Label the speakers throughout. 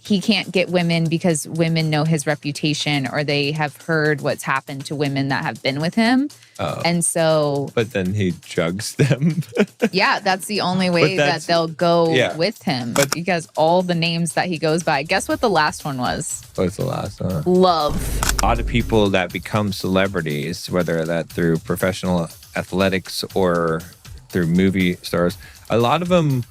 Speaker 1: he can't get women because women know his reputation or they have heard what's happened to women that have been with him.
Speaker 2: Oh.
Speaker 1: And so...
Speaker 2: But then he drugs them.
Speaker 1: Yeah, that's the only way that they'll go with him. But because all the names that he goes by. Guess what the last one was?
Speaker 2: What's the last one?
Speaker 1: Love.
Speaker 2: A lot of people that become celebrities, whether that through professional athletics or through movie stars, a lot of them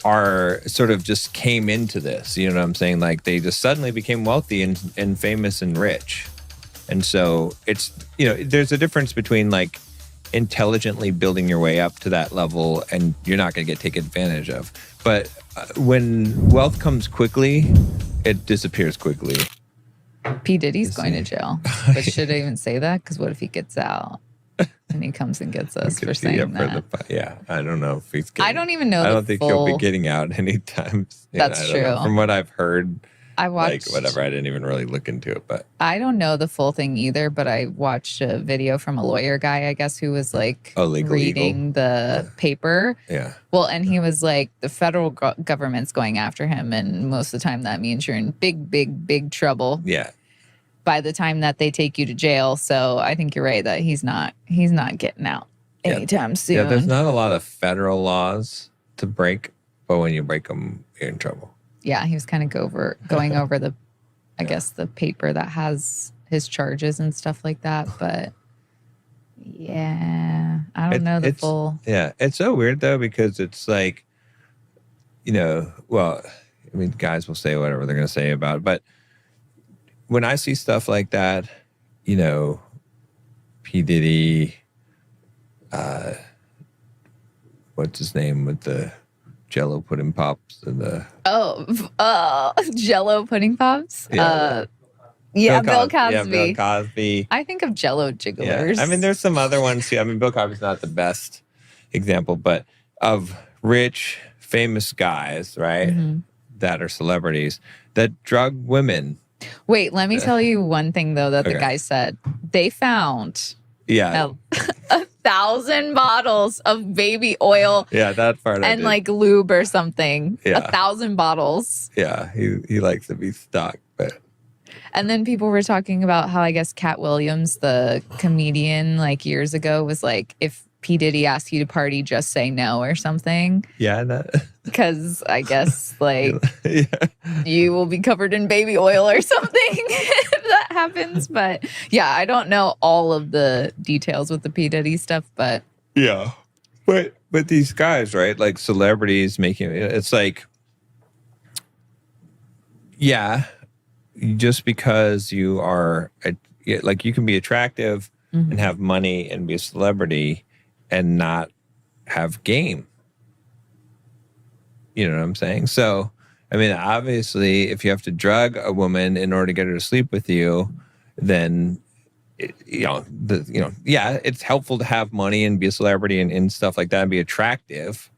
Speaker 2: are sort of just came into this, you know what I'm saying? Like they just suddenly became wealthy and famous and rich. And so it's, you know, there's a difference between like intelligently building your way up to that level and you're not going to get taken advantage of. But when wealth comes quickly, it disappears quickly.
Speaker 1: P. Diddy's going to jail. But should I even say that? Because what if he gets out? And he comes and gets us for saying that.
Speaker 2: I don't know if he's getting...
Speaker 1: I don't even know.
Speaker 2: I don't think he'll be getting out anytime.
Speaker 1: That's true.
Speaker 2: From what I've heard,
Speaker 1: I watched...
Speaker 2: Like, whatever, I didn't even really look into it, but...
Speaker 1: I don't know the full thing either, but I watched a video from a lawyer guy, I guess, who was like reading the paper.
Speaker 2: Yeah.
Speaker 1: Well, and he was like, the federal government's going after him, and most of the time that means you're in big, big, big trouble.
Speaker 2: Yeah.
Speaker 1: By the time that they take you to jail. So I think you're right that he's not getting out anytime soon.
Speaker 2: Yeah, there's not a lot of federal laws to break, but when you break them, you're in trouble.
Speaker 1: Yeah, he was kind of going over the, I guess, the paper that has his charges and stuff like that. But yeah, I don't know the full.
Speaker 2: Yeah, it's so weird though, because it's like, you know, well, I mean, guys will say whatever they're going to say about it, but when I see stuff like that, you know, P. Diddy, what's his name with the Jello pudding pops and the
Speaker 1: Jello pudding pops.
Speaker 2: Yeah,
Speaker 1: Bill Cosby.
Speaker 2: Yeah, Bill Cosby.
Speaker 1: I think of Jello jigglers.
Speaker 2: Yeah. I mean, there's some other ones too. I mean, Bill Cosby's not the best example, but of rich, famous guys, right, that are celebrities that drug women.
Speaker 1: Wait, let me tell you one thing, though, that the guy said. They found 1,000 bottles of baby oil.
Speaker 2: Yeah, that part
Speaker 1: and like lube or something.
Speaker 2: Yeah.
Speaker 1: 1,000 bottles.
Speaker 2: Yeah, he likes to be stocked. But.
Speaker 1: And then people were talking about how, I guess, Cat Williams, the comedian, like years ago, was like, if P. Diddy asks you to party, just say no or something.
Speaker 2: Yeah,
Speaker 1: because I guess like you will be covered in baby oil or something if that happens. But yeah, I don't know all of the details with the P. Diddy stuff, but
Speaker 2: yeah, but these guys, right? Like celebrities making it's like, yeah, just because you are like you can be attractive and have money and be a celebrity and not have game. You know what I'm saying? So, I mean, obviously, if you have to drug a woman in order to get her to sleep with you, then, yeah, it's helpful to have money and be a celebrity and stuff like that and be attractive,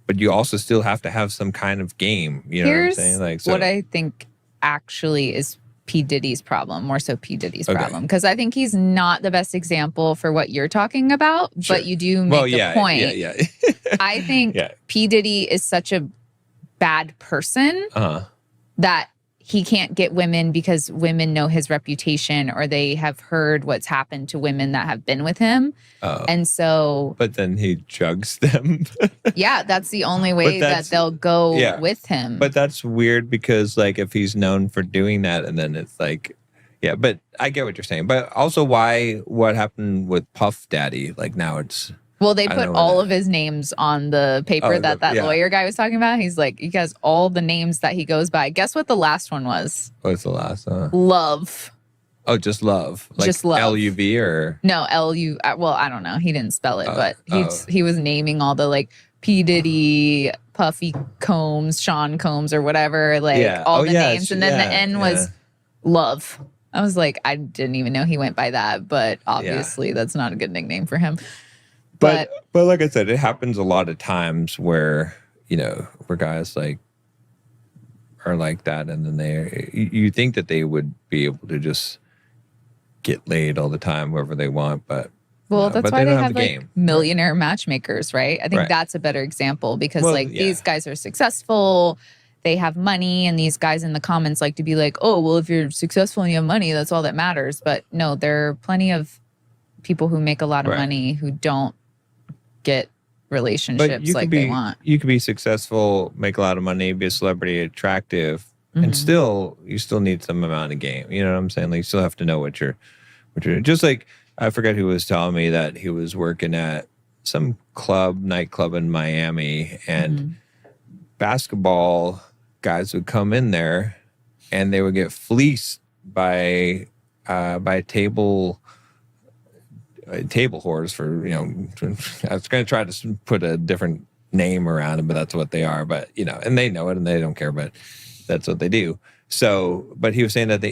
Speaker 2: but you also still have to have some kind of game. You know what I'm saying? Like, so,
Speaker 1: what I think actually is P. Diddy's problem, more so P. Diddy's problem, because I think he's not the best example for what you're talking about, but you do make the point.
Speaker 2: Yeah.
Speaker 1: I think P. Diddy is such a bad person that he can't get women because women know his reputation or they have heard what's happened to women that have been with him. And so...
Speaker 2: But then he drugs them.
Speaker 1: Yeah, that's the only way that they'll go with him.
Speaker 2: But that's weird because, like, if he's known for doing that and then it's like... Yeah, but I get what you're saying. But also what happened with Puff Daddy? Like, now it's...
Speaker 1: Well, they put all of his names on the paper that lawyer guy was talking about. He's like, he has all the names that he goes by. Guess what the last one was?
Speaker 2: What's the last one?
Speaker 1: Love.
Speaker 2: Oh, just Love. Like
Speaker 1: just Love.
Speaker 2: L-U-V or?
Speaker 1: No, L-U. Well, I don't know. He didn't spell it, but he was naming all the like P. Diddy, Puffy Combs, Sean Combs or whatever. Like all the names. And then the N was Love. I was like, I didn't even know he went by that. But obviously that's not a good nickname for him.
Speaker 2: But like I said, it happens a lot of times where, you know, where guys like are like that and then you think that they would be able to just get laid all the time wherever they want, but
Speaker 1: that's why they have like millionaire matchmakers, right? I think that's a better example because these guys are successful. they have money, and these guys in the comments like to be like, oh, well, if you're successful and you have money, that's all that matters. But no, there are plenty of people who make a lot of money who don't get relationships like they want.
Speaker 2: You could be successful, make a lot of money, be a celebrity, attractive, and you still need some amount of game. You know what I'm saying? Like, you still have to know what you're just like, I forget who was telling me that he was working at some nightclub in Miami, and basketball guys would come in there and they would get fleeced by table whores for, I was going to try to put a different name around it, but that's what they are. But, and they know it and they don't care, but that's what they do. So, but he was saying that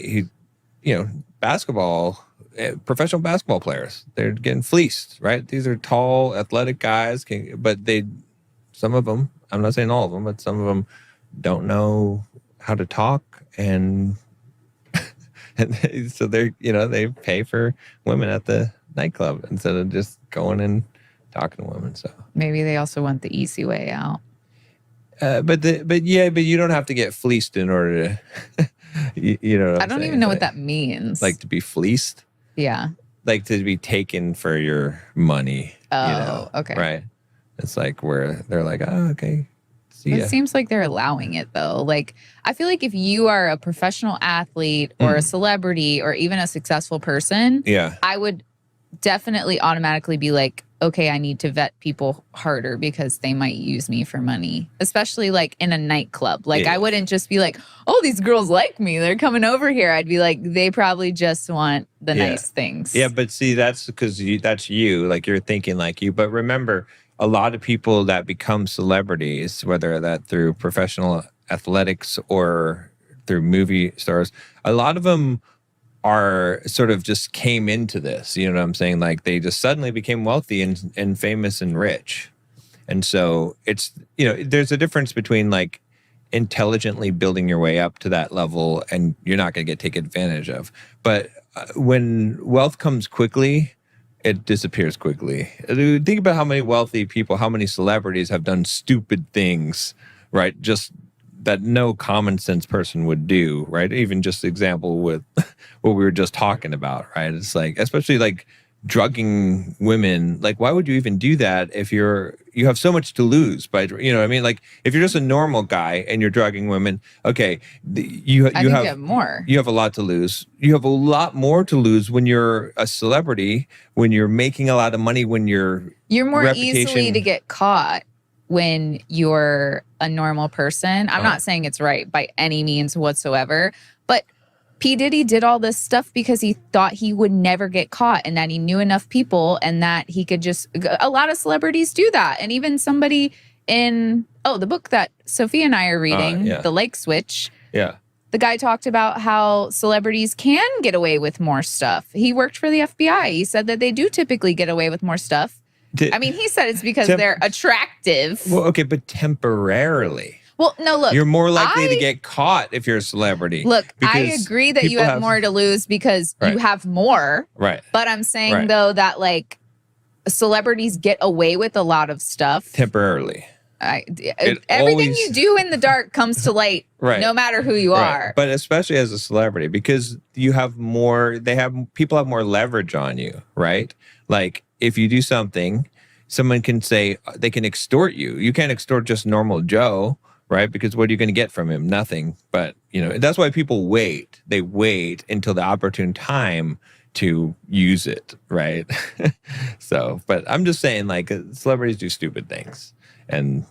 Speaker 2: professional basketball players, they're getting fleeced, right? These are tall, athletic guys, but some of them, I'm not saying all of them, but some of them don't know how to talk, and so they pay for women at the nightclub instead of just going and talking to women. So
Speaker 1: maybe they also want the easy way out.
Speaker 2: But you don't have to get fleeced in order to. You know what
Speaker 1: I don't even know what that means.
Speaker 2: Like to be fleeced.
Speaker 1: Yeah.
Speaker 2: Like to be taken for your money.
Speaker 1: Oh, okay.
Speaker 2: Right. It's like where they're like, oh, okay.
Speaker 1: It seems like they're allowing it though. Like, I feel like if you are a professional athlete or a celebrity or even a successful person, I would definitely automatically be like, okay, I need to vet people harder because they might use me for money, especially like in a nightclub. Like, I wouldn't just be like, oh, these girls like me, they're coming over here. I'd be like, they probably just want the nice things.
Speaker 2: Yeah, but see, that's because that's you. Like, you're thinking like you. But remember, a lot of people that become celebrities, whether that through professional athletics or through movie stars, a lot of them are sort of just came into this, you know what I'm saying? Like, they just suddenly became wealthy and famous and rich. And so it's, there's a difference between like intelligently building your way up to that level and you're not going to get taken advantage of. But when wealth comes quickly, it disappears quickly. Think about how many wealthy people, how many celebrities have done stupid things, right? Just that no common sense person would do, right? Even just example with what we were just talking about, right? It's like, especially like drugging women. Like, why would you even do that if you have so much to lose by, you know what I mean? Like, if you're just a normal guy and you're drugging women, okay, you have more. You have a lot to lose. You have a lot more to lose when you're a celebrity, when you're making a lot of money, when you're
Speaker 1: more easily to get caught when you're a normal person. I'm not saying it's right by any means whatsoever, but P. Diddy did all this stuff because he thought he would never get caught and that he knew enough people and that he could just, a lot of celebrities do that. And even somebody in, the book that Sophia and I are reading, The Lake Switch. Yeah. The guy talked about how celebrities can get away with more stuff. He worked for the FBI. He said that they do typically get away with more stuff. He said it's because they're attractive.
Speaker 2: Well, okay, but temporarily.
Speaker 1: Well, no, look.
Speaker 2: You're more likely to get caught if you're a celebrity.
Speaker 1: Look, I agree that you have more to lose because you have more.
Speaker 2: Right.
Speaker 1: But I'm saying, though, that, like, celebrities get away with a lot of stuff.
Speaker 2: Temporarily.
Speaker 1: Everything you do in the dark comes to light, no matter who you are.
Speaker 2: But especially as a celebrity, because you have more, people have more leverage on you, right? Like, if you do something, someone can say, they can extort you. You can't extort just normal Joe, right? Because what are you going to get from him? Nothing. But, that's why people wait. They wait until the opportune time to use it, right? So, but I'm just saying, like, celebrities do stupid things. And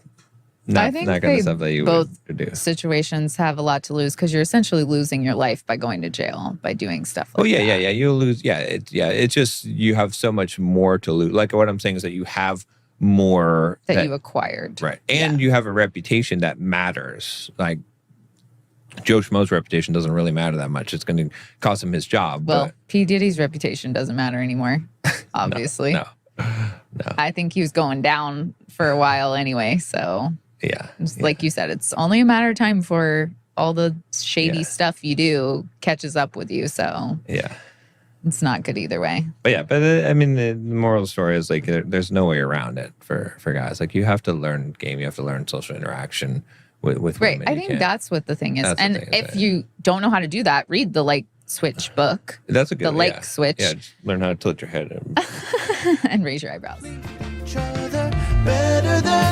Speaker 2: not kind of stuff that you would do.
Speaker 1: Situations have a lot to lose because you're essentially losing your life by going to jail, by doing stuff like that.
Speaker 2: Yeah. You'll lose. Yeah, it's just you have so much more to lose. Like, what I'm saying is that you have more
Speaker 1: that you acquired.
Speaker 2: Right. And you have a reputation that matters. Like, Joe Schmo's reputation doesn't really matter that much. It's going to cost him his job.
Speaker 1: Well, P. Diddy's reputation doesn't matter anymore, obviously.
Speaker 2: No.
Speaker 1: I think he was going down for a while anyway. So, like you said, it's only a matter of time before all the shady stuff you do catches up with you. So, it's not good either way.
Speaker 2: But the moral of the story is, like, there's no way around it for guys. Like, you have to learn game. You have to learn social interaction with
Speaker 1: right.
Speaker 2: women.
Speaker 1: I think that's what the thing is.
Speaker 2: That's
Speaker 1: and
Speaker 2: the thing,
Speaker 1: if you don't know how to do that, read the like switch book.
Speaker 2: That's a good
Speaker 1: the like switch.
Speaker 2: Yeah, just learn how to tilt your head
Speaker 1: and raise your eyebrows.
Speaker 3: Each other better than